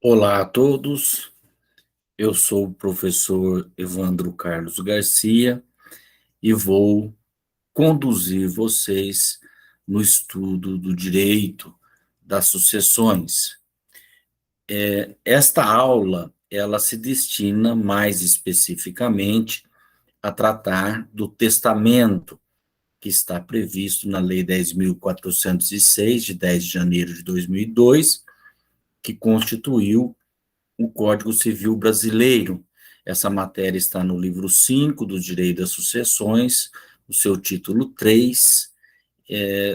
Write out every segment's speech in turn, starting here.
Olá a todos, eu sou o professor Evandro Carlos Garcia e vou conduzir vocês no estudo do direito das sucessões. Esta aula, ela se destina mais especificamente a tratar do testamento que está previsto na Lei 10.406, de 10 de janeiro de 2002, que constituiu o Código Civil Brasileiro. Essa matéria está no livro 5 do Direito das Sucessões, o seu título 3,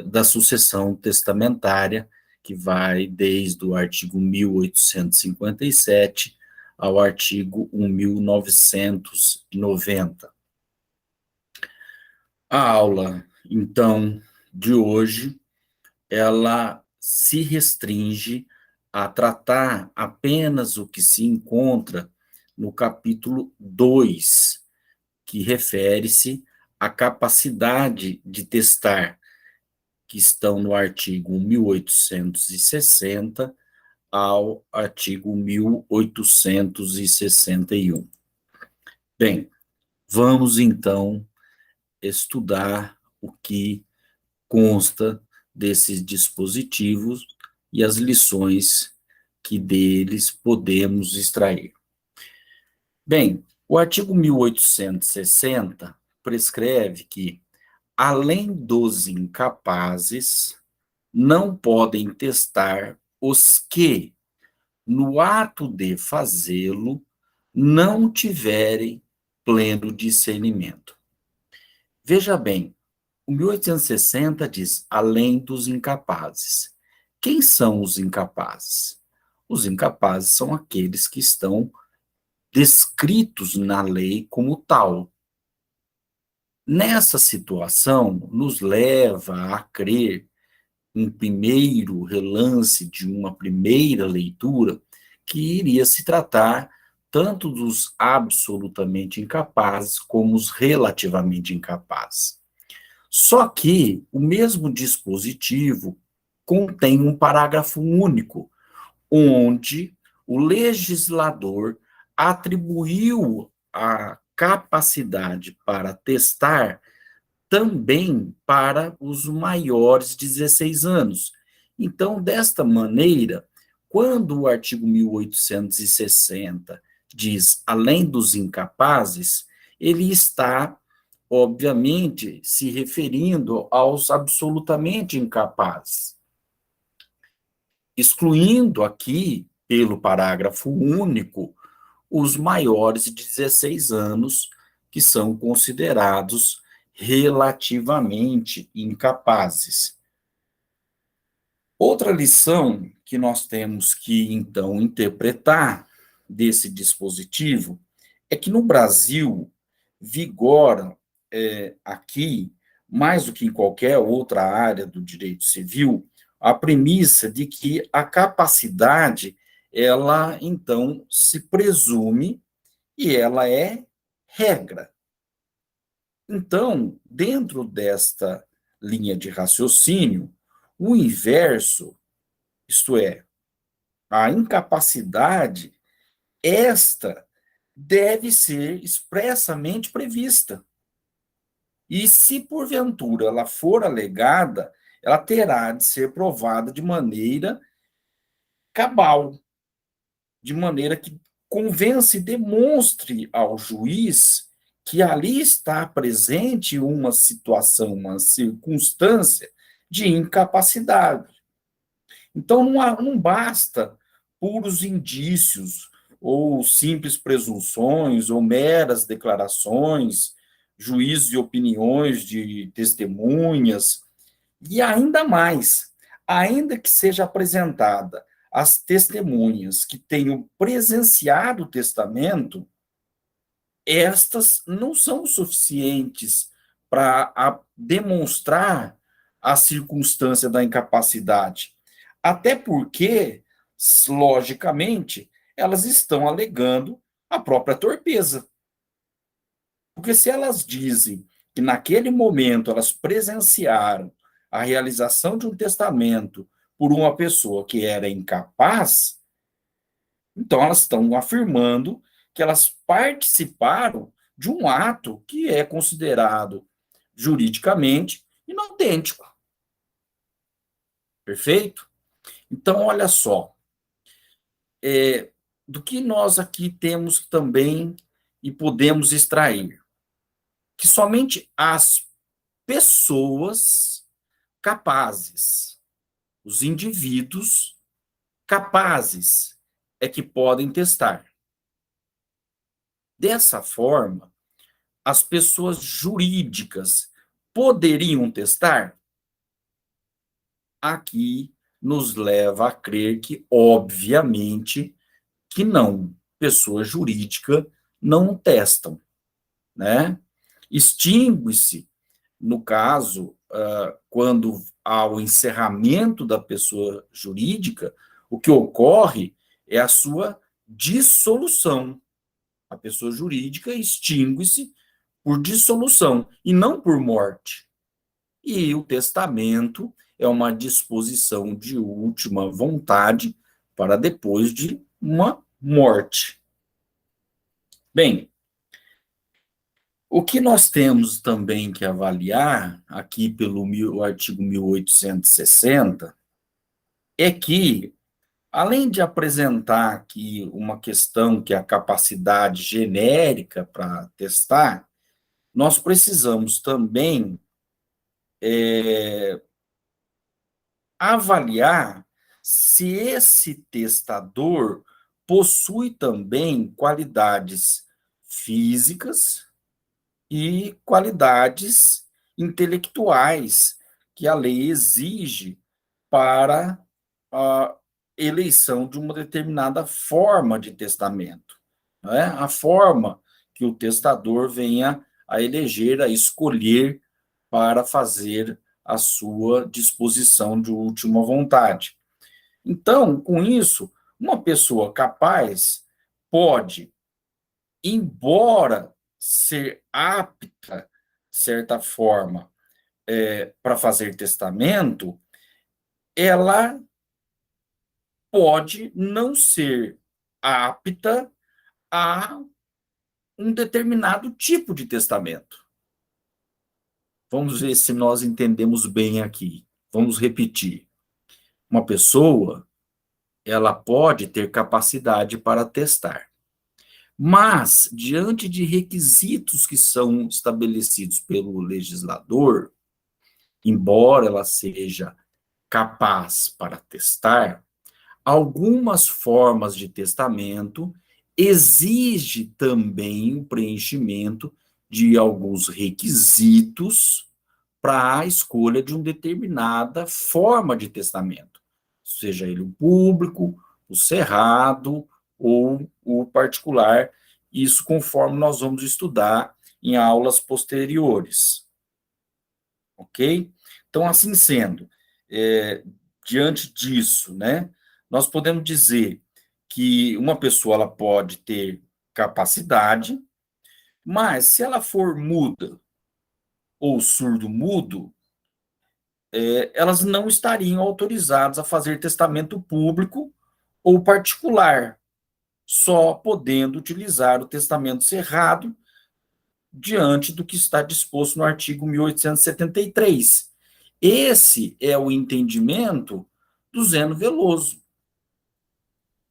da sucessão testamentária, que vai desde o artigo 1857 ao artigo 1990. A aula, então, de hoje, ela se restringe a tratar apenas o que se encontra no capítulo 2, que refere-se à capacidade de testar, que estão no artigo 1860 ao artigo 1861. Bem, vamos então estudar o que consta desses dispositivos e as lições que deles podemos extrair. Bem, o artigo 1860 prescreve que, além dos incapazes, não podem testar os que, no ato de fazê-lo, não tiverem pleno discernimento. Veja bem, o 1860 diz, além dos incapazes. Quem são os incapazes? Os incapazes são aqueles que estão descritos na lei como tal. Nessa situação, nos leva a crer, em primeiro relance de uma primeira leitura, que iria se tratar tanto dos absolutamente incapazes como os relativamente incapazes. Só que o mesmo dispositivo contém um parágrafo único, onde o legislador atribuiu a capacidade para testar também para os maiores de 16 anos. Então, desta maneira, quando o artigo 1860 diz além dos incapazes, ele está, obviamente, se referindo aos absolutamente incapazes, excluindo aqui, pelo parágrafo único, os maiores de 16 anos, que são considerados relativamente incapazes. Outra lição que nós temos que, então, interpretar desse dispositivo é que no Brasil vigora aqui, mais do que em qualquer outra área do direito civil, a premissa de que a capacidade, ela, então, se presume e ela é regra. Então, dentro desta linha de raciocínio, o inverso, isto é, a incapacidade, esta deve ser expressamente prevista. E se porventura ela for alegada, ela terá de ser provada de maneira cabal, de maneira que convença e demonstre ao juiz que ali está presente uma situação, uma circunstância de incapacidade. Então, não basta puros indícios, ou simples presunções, ou meras declarações, juízos e opiniões de testemunhas, e ainda mais, ainda que seja apresentada as testemunhas que tenham presenciado o testamento, estas não são suficientes para demonstrar a circunstância da incapacidade. Até porque, logicamente, elas estão alegando a própria torpeza. Porque se elas dizem que naquele momento elas presenciaram a realização de um testamento por uma pessoa que era incapaz, Então, elas estão afirmando que elas participaram de um ato que é considerado juridicamente inautêntico. Perfeito? Então, olha só, do que nós aqui temos também e podemos extrair, que somente as pessoas capazes, os indivíduos capazes, é que podem testar. Dessa forma, as pessoas jurídicas poderiam testar? Aqui nos leva a crer que, obviamente, que não. Pessoa jurídica não testam, né? Extingue-se, no caso, quando há o encerramento da pessoa jurídica, o que ocorre é a sua dissolução. A pessoa jurídica extingue-se por dissolução e não por morte. E o testamento é uma disposição de última vontade para depois de uma morte. Bem, o que nós temos também que avaliar, aqui pelo artigo 1860, é que, além de apresentar aqui uma questão que é a capacidade genérica para testar, nós precisamos também avaliar se esse testador possui também qualidades físicas e qualidades intelectuais que a lei exige para a eleição de uma determinada forma de testamento, não é? A forma que o testador venha a eleger, a escolher para fazer a sua disposição de última vontade. Então, com isso, uma pessoa capaz pode, embora ser apta, de certa forma, para fazer testamento, ela pode não ser apta a um determinado tipo de testamento. Vamos ver se nós entendemos bem aqui. Vamos repetir. Uma pessoa, ela pode ter capacidade para testar, mas, diante de requisitos que são estabelecidos pelo legislador, embora ela seja capaz para testar, algumas formas de testamento exige também o preenchimento de alguns requisitos para a escolha de uma determinada forma de testamento, seja ele o público, o cerrado ou o particular, isso conforme nós vamos estudar em aulas posteriores, ok? Então, assim sendo, diante disso, né, nós podemos dizer que uma pessoa ela pode ter capacidade, mas se ela for muda ou surdo-mudo, elas não estariam autorizadas a fazer testamento público ou particular, só podendo utilizar o testamento cerrado diante do que está disposto no artigo 1873. Esse é o entendimento do Zeno Veloso.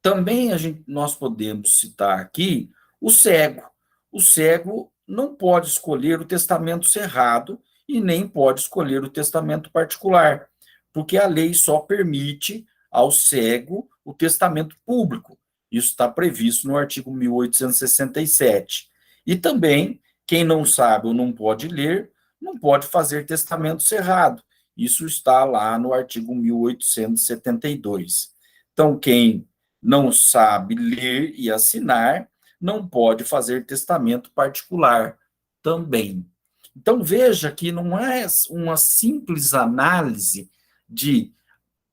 Também nós podemos citar aqui o cego. O cego não pode escolher o testamento cerrado e nem pode escolher o testamento particular, porque a lei só permite ao cego o testamento público. Isso está previsto no artigo 1867. E também, quem não sabe ou não pode ler, não pode fazer testamento cerrado. Isso está lá no artigo 1872. Então, quem não sabe ler e assinar, não pode fazer testamento particular também. Então, veja que não é uma simples análise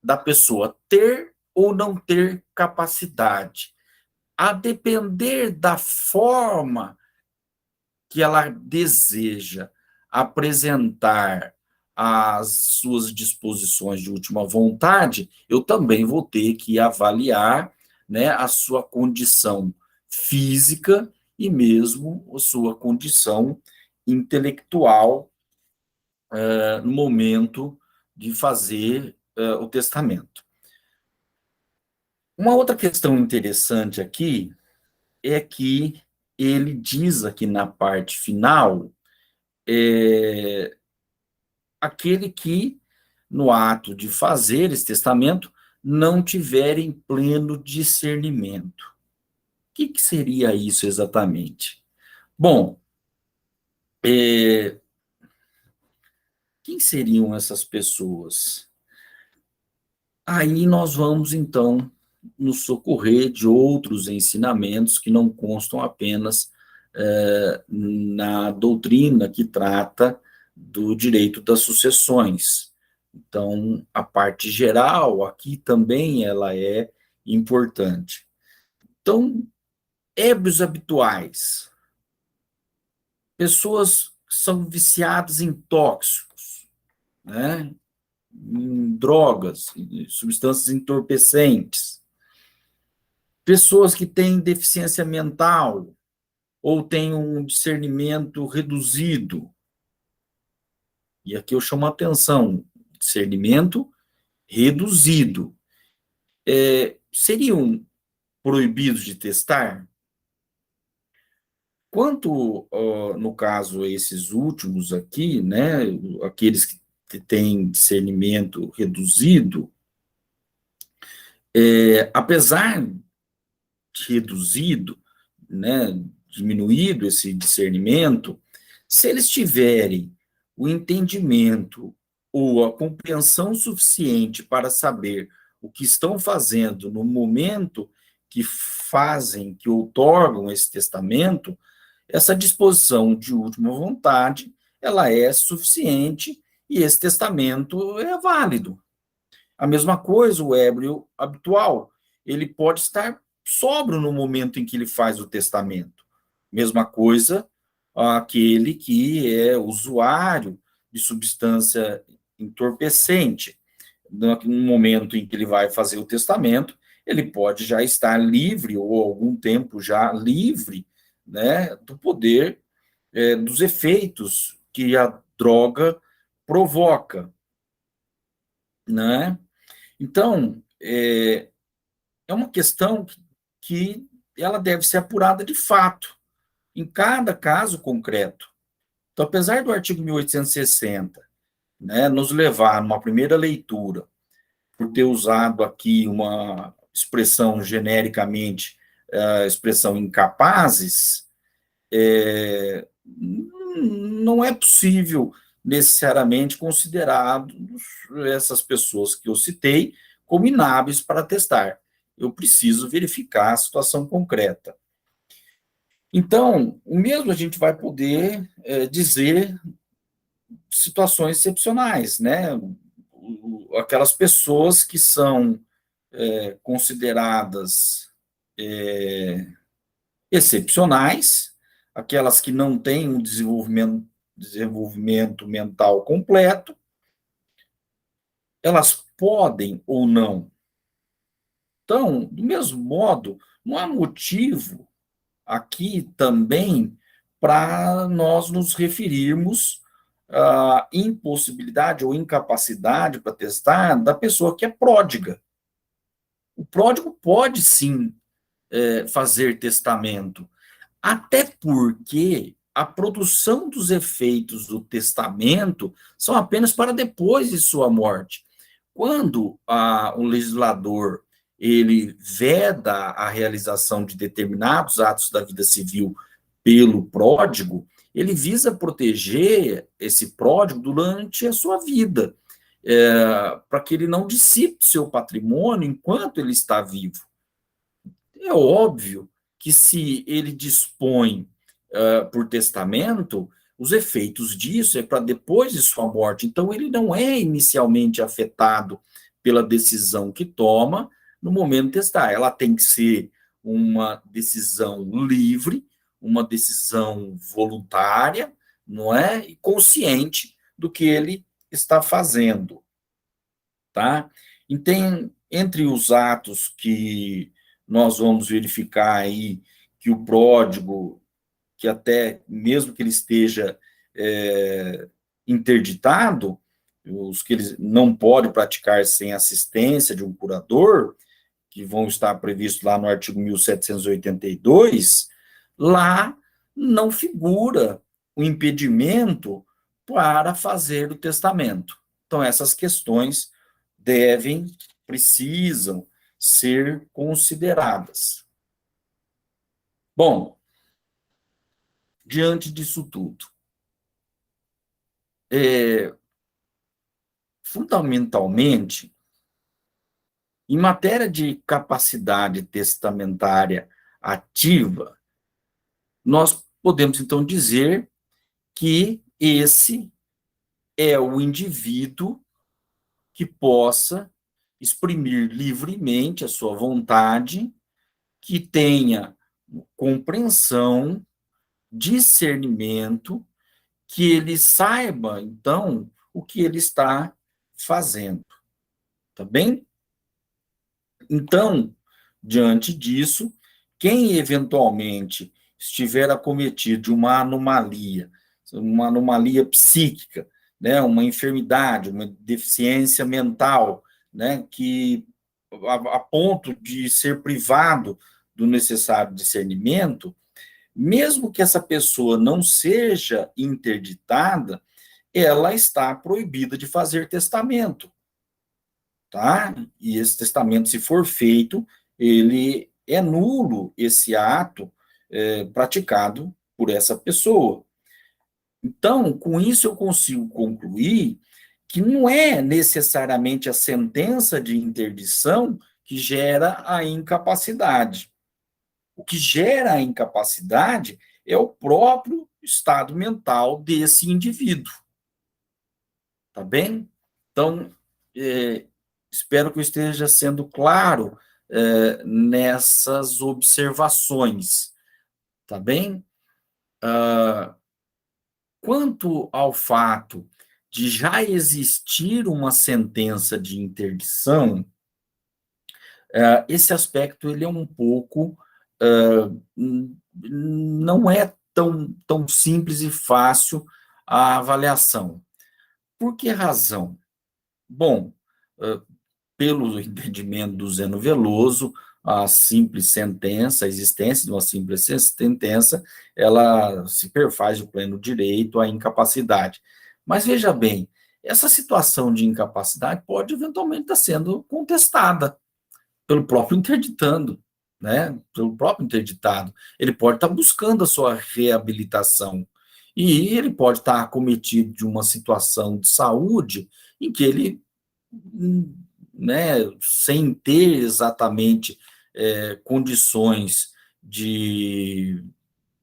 da pessoa ter ou não ter capacidade. A depender da forma que ela deseja apresentar as suas disposições de última vontade, eu também vou ter que avaliar né, a sua condição física e mesmo a sua condição intelectual no momento de fazer o testamento. Uma outra questão interessante aqui é que ele diz aqui na parte final, aquele que, no ato de fazer esse testamento, não tiverem pleno discernimento. O que seria isso exatamente? Bom, quem seriam essas pessoas? Aí nós vamos, então, nos socorrer de outros ensinamentos que não constam apenas na doutrina que trata do direito das sucessões. Então, a parte geral aqui também ela é importante. Então, ébrios habituais, pessoas que são viciadas em tóxicos, né? Em drogas, em substâncias entorpecentes, pessoas que têm deficiência mental ou têm um discernimento reduzido. E aqui eu chamo a atenção, discernimento reduzido. Seriam proibidos de testar? Quanto, no caso, esses últimos aqui, né, aqueles que têm discernimento reduzido, apesar de reduzido, né, diminuído esse discernimento, se eles tiverem o entendimento ou a compreensão suficiente para saber o que estão fazendo no momento que fazem, que outorgam esse testamento, essa disposição de última vontade, ela é suficiente e esse testamento é válido. A mesma coisa o ébrio habitual, ele pode estar sóbrio no momento em que ele faz o testamento. Mesma coisa aquele que é usuário de substância entorpecente. No momento em que ele vai fazer o testamento, ele pode já estar livre, ou algum tempo já livre, né, do poder, dos efeitos que a droga provoca, né? Então, é uma questão que ela deve ser apurada de fato, em cada caso concreto. Então, apesar do artigo 1860, né, nos levar, numa primeira leitura, por ter usado aqui uma expressão genericamente, a expressão incapazes, não é possível necessariamente considerar essas pessoas que eu citei como inábeis para testar. Eu preciso verificar a situação concreta. Então, o mesmo a gente vai poder dizer situações excepcionais, né? Aquelas pessoas que são consideradas excepcionais, aquelas que não têm um desenvolvimento mental completo, elas podem ou não. Então, do mesmo modo, não há motivo aqui também para nós nos referirmos à impossibilidade ou incapacidade para testar da pessoa que é pródiga. O pródigo pode sim fazer testamento, até porque a produção dos efeitos do testamento são apenas para depois de sua morte. Quando o legislador ele veda a realização de determinados atos da vida civil pelo pródigo, ele visa proteger esse pródigo durante a sua vida, para que ele não dissipe seu patrimônio enquanto ele está vivo. É óbvio que se ele dispõe por testamento, os efeitos disso é para depois de sua morte. Então, ele não é inicialmente afetado pela decisão que toma no momento de testar. Ela tem que ser uma decisão livre, uma decisão voluntária, não é? E consciente do que ele está fazendo, tá? E tem, entre os atos que nós vamos verificar aí que o pródigo, que até mesmo que ele esteja interditado, os que ele não pode praticar sem assistência de um curador, que vão estar previstos lá no artigo 1782, lá não figura o impedimento para fazer o testamento. Então, essas questões precisam ser consideradas. Bom, diante disso tudo, fundamentalmente, em matéria de capacidade testamentária ativa, nós podemos, então, dizer que esse é o indivíduo que possa exprimir livremente a sua vontade, que tenha compreensão, discernimento, que ele saiba, então, o que ele está fazendo. Tá bem? Então, diante disso, quem eventualmente estiver acometido de uma anomalia psíquica, né, uma enfermidade, uma deficiência mental, né, que a ponto de ser privado do necessário discernimento, mesmo que essa pessoa não seja interditada, ela está proibida de fazer testamento, tá? E esse testamento, se for feito, ele é nulo, esse ato praticado por essa pessoa. Então, com isso eu consigo concluir que não é necessariamente a sentença de interdição que gera a incapacidade. O que gera a incapacidade é o próprio estado mental desse indivíduo. Tá bem? Então, espero que eu esteja sendo claro nessas observações. Tá bem? Quanto ao fato de já existir uma sentença de interdição, esse aspecto ele é um pouco não é tão simples e fácil a avaliação. Por que razão? Bom, pelo entendimento do Zeno Veloso, a simples sentença, a existência de uma simples sentença, ela se perfaz o pleno direito à incapacidade. Mas veja bem, essa situação de incapacidade pode eventualmente estar sendo contestada pelo próprio interditando, né? Pelo próprio interditado. Ele pode estar buscando a sua reabilitação e ele pode estar acometido de uma situação de saúde em que ele, né, sem ter exatamente condições de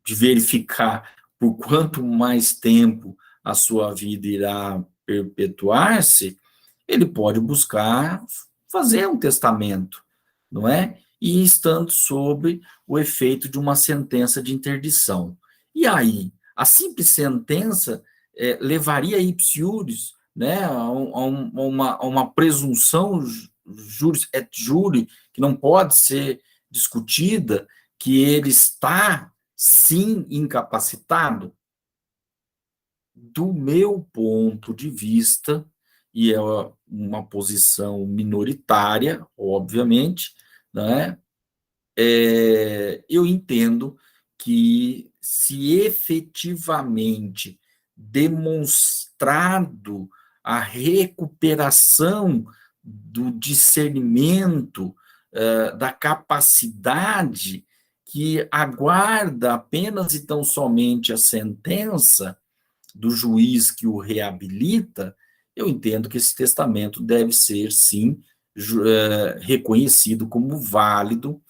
verificar por quanto mais tempo a sua vida irá perpetuar-se, ele pode buscar fazer um testamento, não é? E estando sob o efeito de uma sentença de interdição. E aí, a simples sentença levaria ipsiuris, né, a uma presunção juris et juri, que não pode ser discutida, que ele está, sim, incapacitado? Do meu ponto de vista, e é uma posição minoritária, obviamente, né? Eu entendo que, se efetivamente demonstrado a recuperação do discernimento, da capacidade que aguarda apenas e tão somente a sentença do juiz que o reabilita, eu entendo que esse testamento deve ser, sim, reconhecido como válido,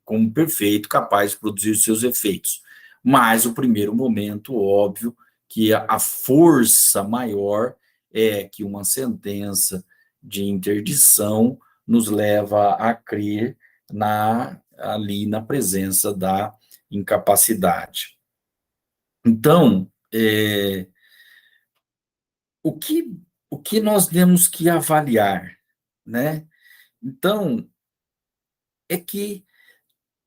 como perfeito, capaz de produzir os seus efeitos. Mas o primeiro momento, óbvio, que a força maior é que uma sentença de interdição nos leva a crer ali na presença da incapacidade. Então, o que, o que nós temos que avaliar, né? Então, é que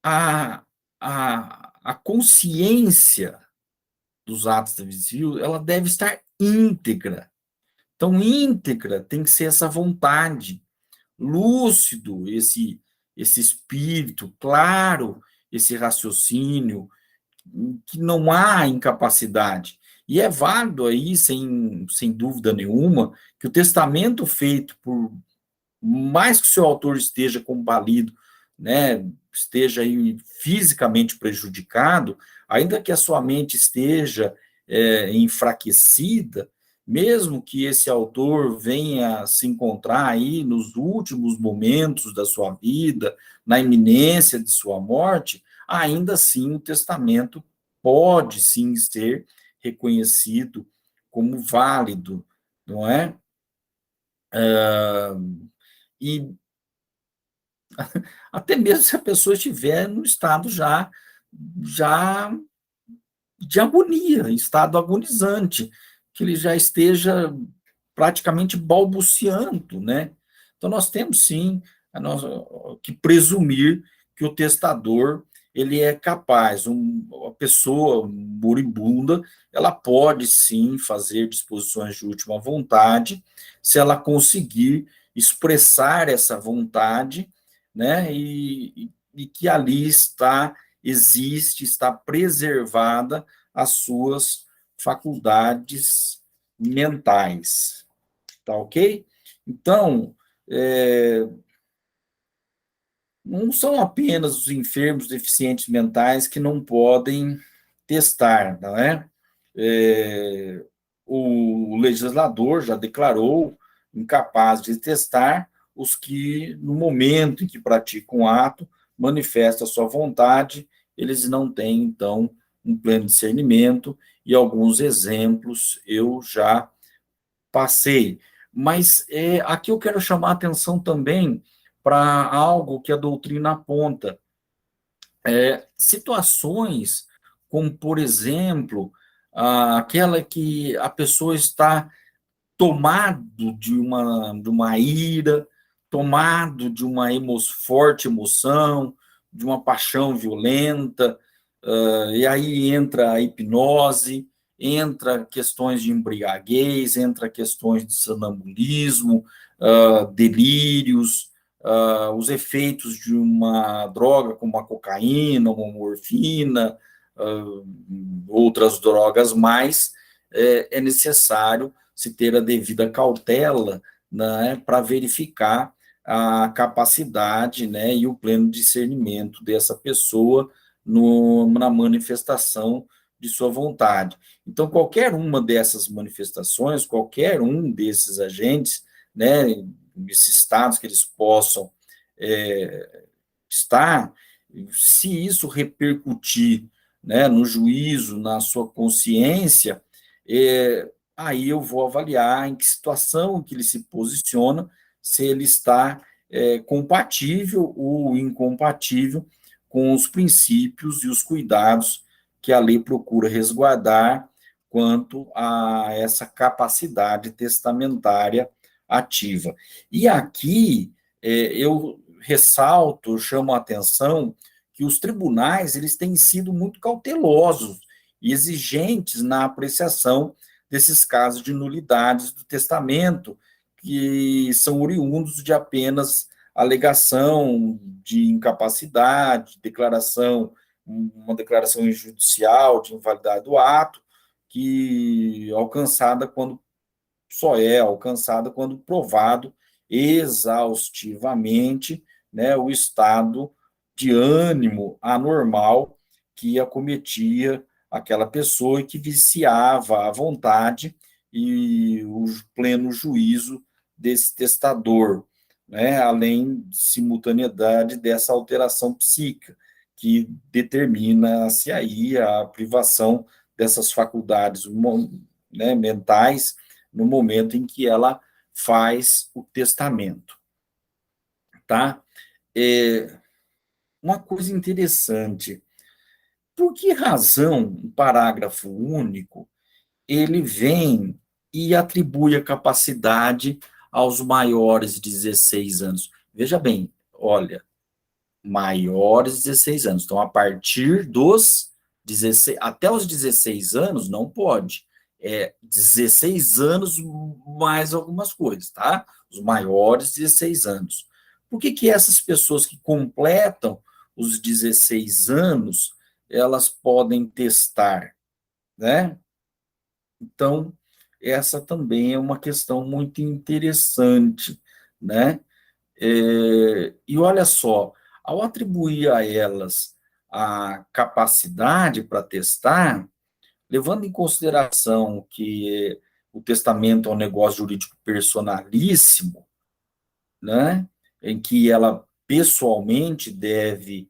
a, a consciência dos atos da vida civil, ela deve estar íntegra. Então, íntegra tem que ser essa vontade, lúcido esse espírito, claro esse raciocínio, que não há incapacidade. E é válido aí, sem dúvida nenhuma, que o testamento feito por mais que o seu autor esteja combalido, né, esteja aí fisicamente prejudicado, ainda que a sua mente esteja enfraquecida, mesmo que esse autor venha se encontrar aí nos últimos momentos da sua vida, na iminência de sua morte, ainda assim o testamento pode sim ser reconhecido como válido, não é? E até mesmo se a pessoa estiver no estado já de agonia, em estado agonizante, que ele já esteja praticamente balbuciando, né? Então, nós temos, sim, que presumir que o testador ele é capaz, uma pessoa moribunda, ela pode, sim, fazer disposições de última vontade, se ela conseguir expressar essa vontade, né, e que ali está preservada as suas faculdades mentais, tá ok? Então, é, não são apenas os enfermos deficientes mentais que não podem testar, não é? É, o legislador já declarou incapaz de testar os que, no momento em que praticam o ato, manifestam a sua vontade, eles não têm, então, um pleno discernimento, e alguns exemplos eu já passei. Mas aqui eu quero chamar a atenção também para algo que a doutrina aponta. Situações como, por exemplo, aquela que a pessoa está tomado de uma ira, tomado de uma forte emoção, de uma paixão violenta, e aí entra a hipnose, entra questões de embriaguez, entra questões de sonambulismo, delírios, os efeitos de uma droga como a cocaína, uma morfina, outras drogas mais, é necessário se ter a devida cautela, né, para verificar a capacidade, né, e o pleno discernimento dessa pessoa na manifestação de sua vontade. Então, qualquer uma dessas manifestações, qualquer um desses agentes, né, esses estados que eles possam estar, se isso repercutir, né, no juízo, na sua consciência, aí eu vou avaliar em que situação que ele se posiciona, se ele está compatível ou incompatível com os princípios e os cuidados que a lei procura resguardar quanto a essa capacidade testamentária ativa. E aqui eu ressalto, chamo a atenção que os tribunais eles têm sido muito cautelosos e exigentes na apreciação desses casos de nulidades do testamento, que são oriundos de apenas alegação de incapacidade, uma declaração judicial de invalidade do ato, que alcançada quando só é alcançada quando provado exaustivamente, né, o estado de ânimo anormal que acometia aquela pessoa e que viciava a vontade e o pleno juízo desse testador, né, além de simultaneidade dessa alteração psíquica que determina-se aí a privação dessas faculdades, né, mentais no momento em que ela faz o testamento, tá? Uma coisa interessante, por que razão um parágrafo único ele vem e atribui a capacidade aos maiores de 16 anos? Veja bem, olha, maiores de 16 anos. Então, a partir dos 16, até os 16 anos, não pode. É 16 anos mais algumas coisas, tá? Os maiores de 16 anos. Por que que essas pessoas que completam os 16 anos, elas podem testar, né? Então, essa também é uma questão muito interessante, né? E olha só, ao atribuir a elas a capacidade para testar, levando em consideração que o testamento é um negócio jurídico personalíssimo, né, em que ela pessoalmente deve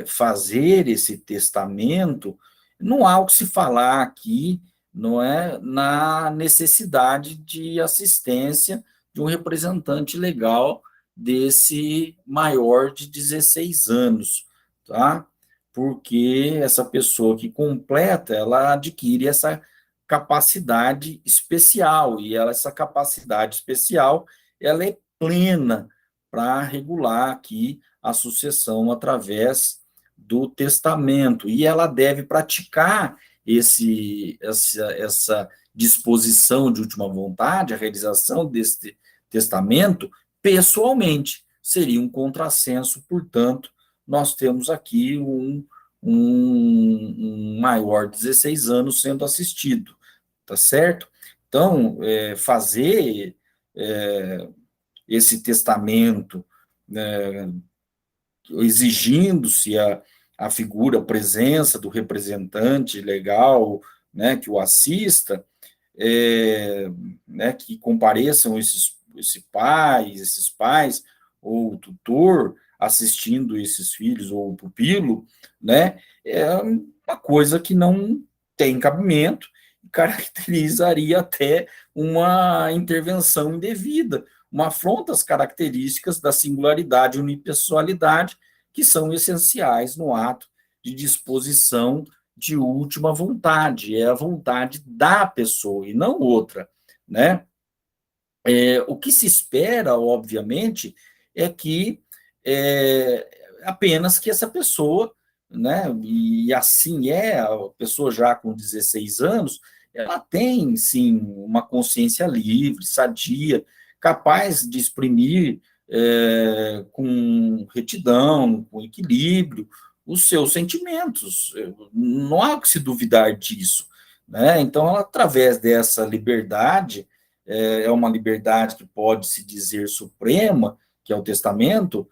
fazer esse testamento, não há o que se falar aqui, não é, na necessidade de assistência de um representante legal desse maior de 16 anos, tá? Porque essa pessoa que completa, ela adquire essa capacidade especial, e essa capacidade especial, ela é plena para regular aqui a sucessão através do testamento, e ela deve praticar essa disposição de última vontade, a realização desse testamento, pessoalmente. Seria um contrassenso, portanto, nós temos aqui um maior de 16 anos sendo assistido, tá certo? Então, fazer esse testamento, né, exigindo-se a figura, a presença do representante legal, né, que o assista, né, que compareçam esses pais, ou o tutor, assistindo esses filhos, ou o pupilo, né, é uma coisa que não tem cabimento, caracterizaria até uma intervenção indevida, uma afronta às características da singularidade e unipessoalidade que são essenciais no ato de disposição de última vontade, é a vontade da pessoa e não outra, né? O que se espera, obviamente, é que apenas que essa pessoa, né, e assim é, a pessoa já com 16 anos, ela tem, sim, uma consciência livre, sadia, capaz de exprimir com retidão, com equilíbrio, os seus sentimentos. Não há que se duvidar disso, né? Então, ela, através dessa liberdade, é uma liberdade que pode se dizer suprema, que é o testamento,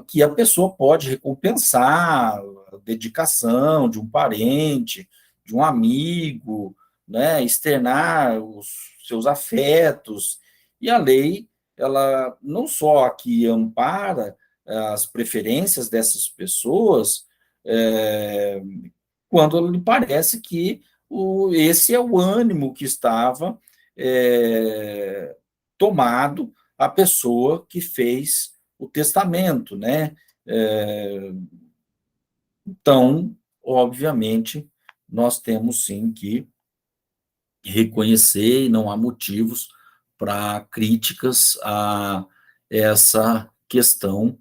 que a pessoa pode recompensar a dedicação de um parente, de um amigo, né, externar os seus afetos, e a lei, ela não só aqui ampara as preferências dessas pessoas, é, quando lhe parece que esse é o ânimo que estava é, tomado a pessoa que fez o testamento, né? Então, obviamente, nós temos sim que reconhecer e não há motivos para críticas a essa questão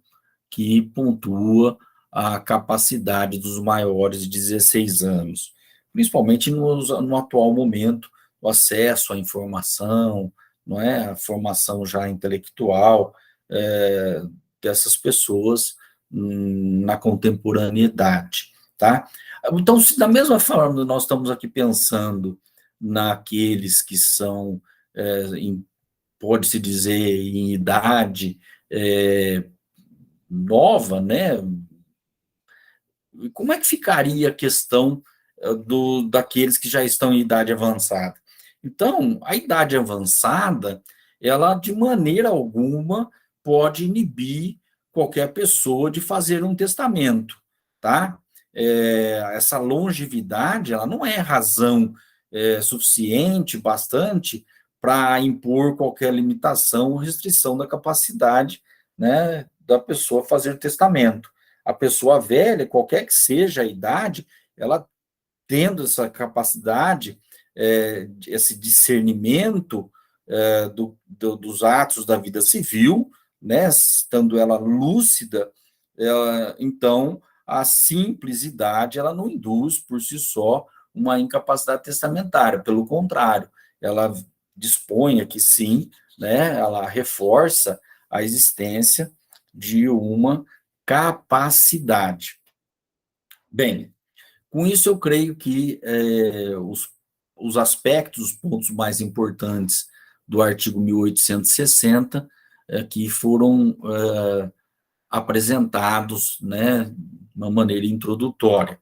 que pontua a capacidade dos maiores de 16 anos, principalmente no atual momento, o acesso à informação, não é? A formação já intelectual dessas pessoas na contemporaneidade, tá? Então, se da mesma forma nós estamos aqui pensando naqueles que são, pode-se dizer, em idade nova, né? Como é que ficaria a questão daqueles que já estão em idade avançada? Então, a idade avançada, ela de maneira alguma pode inibir qualquer pessoa de fazer um testamento, tá? Essa longevidade, ela não é razão suficiente, bastante, para impor qualquer limitação ou restrição da capacidade, né, da pessoa fazer testamento. A pessoa velha, qualquer que seja a idade, ela tendo essa capacidade, esse discernimento dos atos da vida civil, né, estando ela lúcida Então, a simples idade, ela não induz, por si só, uma incapacidade testamentária. Pelo contrário, ela dispõe que sim, né, ela reforça a existência de uma capacidade. Bem, com isso eu creio que os aspectos, os pontos mais importantes do artigo 1860, que foram apresentados, né, de uma maneira introdutória.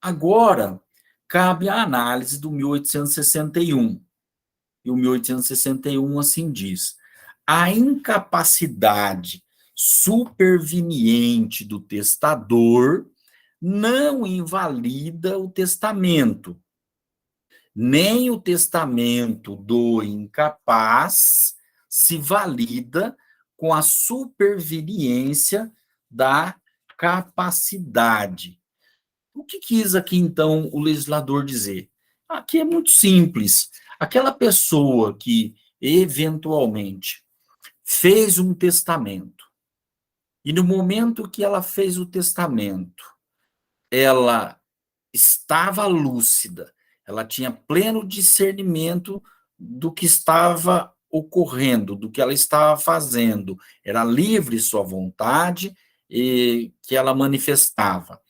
Agora, cabe a análise do 1861. E o 1861 assim diz: a incapacidade superveniente do testador não invalida o testamento, nem o testamento do incapaz se valida com a superveniência da capacidade. O que quis aqui, então, o legislador dizer? Aqui é muito simples. Aquela pessoa que, eventualmente, fez um testamento, e no momento que ela fez o testamento, ela estava lúcida, ela tinha pleno discernimento do que estava ocorrendo, do que ela estava fazendo, era livre sua vontade e que ela manifestava.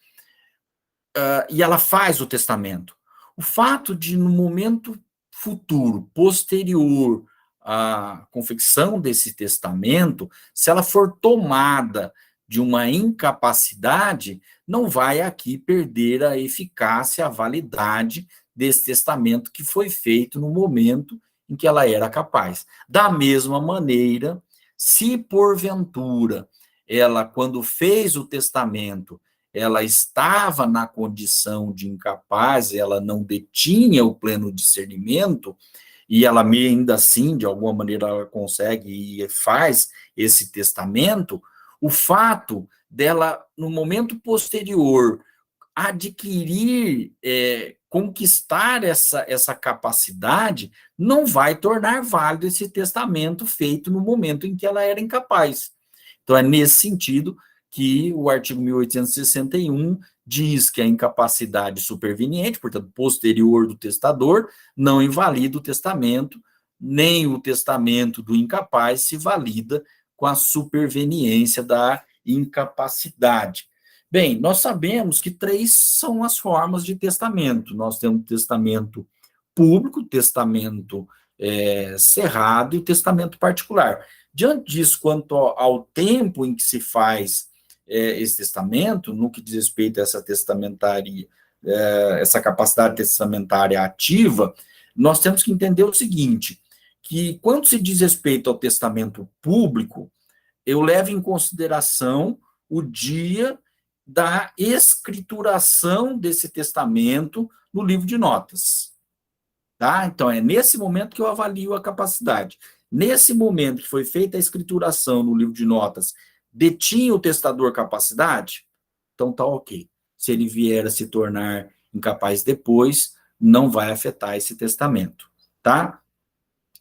E ela faz o testamento. O fato de, no momento futuro, posterior à confecção desse testamento, se ela for tomada de uma incapacidade, não vai aqui perder a eficácia, a validade desse testamento que foi feito no momento em que ela era capaz. Da mesma maneira, se porventura ela, quando fez o testamento, ela estava na condição de incapaz, ela não detinha o pleno discernimento, e ela ainda assim, de alguma maneira, ela consegue e faz esse testamento, o fato dela, no momento posterior, adquirir, conquistar essa capacidade, não vai tornar válido esse testamento feito no momento em que ela era incapaz. Então, é nesse sentido que o artigo 1861 diz que a incapacidade superveniente, portanto, posterior do testador, não invalida o testamento, nem o testamento do incapaz se valida com a superveniência da incapacidade. Bem, nós sabemos que três são as formas de testamento. Nós temos testamento público, testamento cerrado e testamento particular. Diante disso, quanto ao tempo em que se faz esse testamento, no que diz respeito a essa testamentaria, essa capacidade testamentária ativa, nós temos que entender o seguinte, que quando se diz respeito ao testamento público, eu levo em consideração o dia da escrituração desse testamento no livro de notas. Tá? Então, é nesse momento que eu avalio a capacidade. Nesse momento que foi feita a escrituração no livro de notas, detinha o testador capacidade? Então, tá ok. Se ele vier a se tornar incapaz depois, não vai afetar esse testamento. Tá?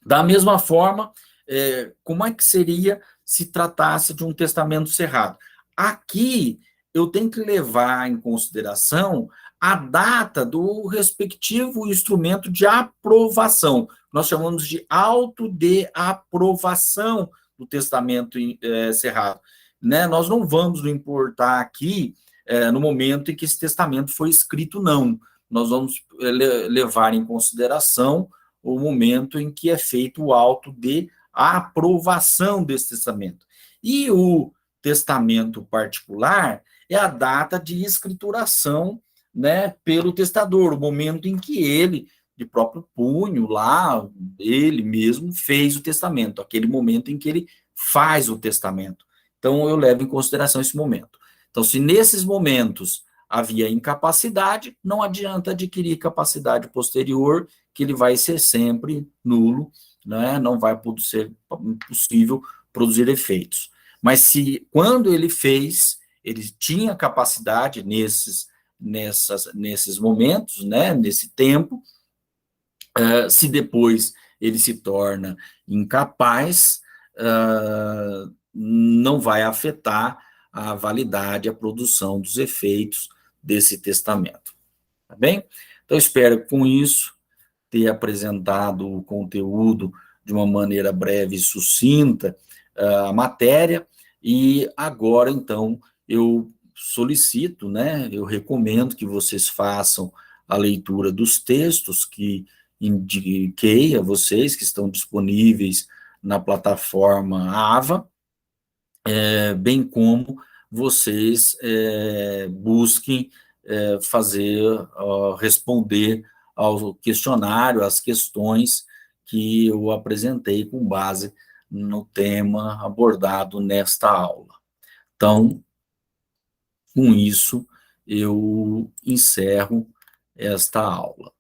Da mesma forma, como é que seria se tratasse de um testamento cerrado? Aqui, eu tenho que levar em consideração a data do respectivo instrumento de aprovação. Nós chamamos de auto de aprovação do testamento cerrado. Né? Nós não vamos importar aqui no momento em que esse testamento foi escrito, não. Nós vamos levar em consideração o momento em que é feito o auto de aprovação desse testamento. E o testamento particular é a data de escrituração, né, pelo testador, o momento em que ele, de próprio punho, lá, ele mesmo fez o testamento, aquele momento em que ele faz o testamento. Então, eu levo em consideração esse momento. Então, se nesses momentos havia incapacidade, não adianta adquirir capacidade posterior, que ele vai ser sempre nulo, né? Não vai ser possível produzir efeitos. Mas se, quando ele fez, ele tinha capacidade nesses momentos, né? Nesse tempo, se depois ele se torna incapaz, não vai afetar a validade, a produção dos efeitos desse testamento. Tá bem? Então, espero que com isso ter apresentado o conteúdo de uma maneira breve e sucinta, a matéria, e agora, então, eu solicito, né, eu recomendo que vocês façam a leitura dos textos que indiquei a vocês, que estão disponíveis na plataforma AVA, bem como vocês busquem responder ao questionário, às questões que eu apresentei com base no tema abordado nesta aula. Então, com isso, eu encerro esta aula.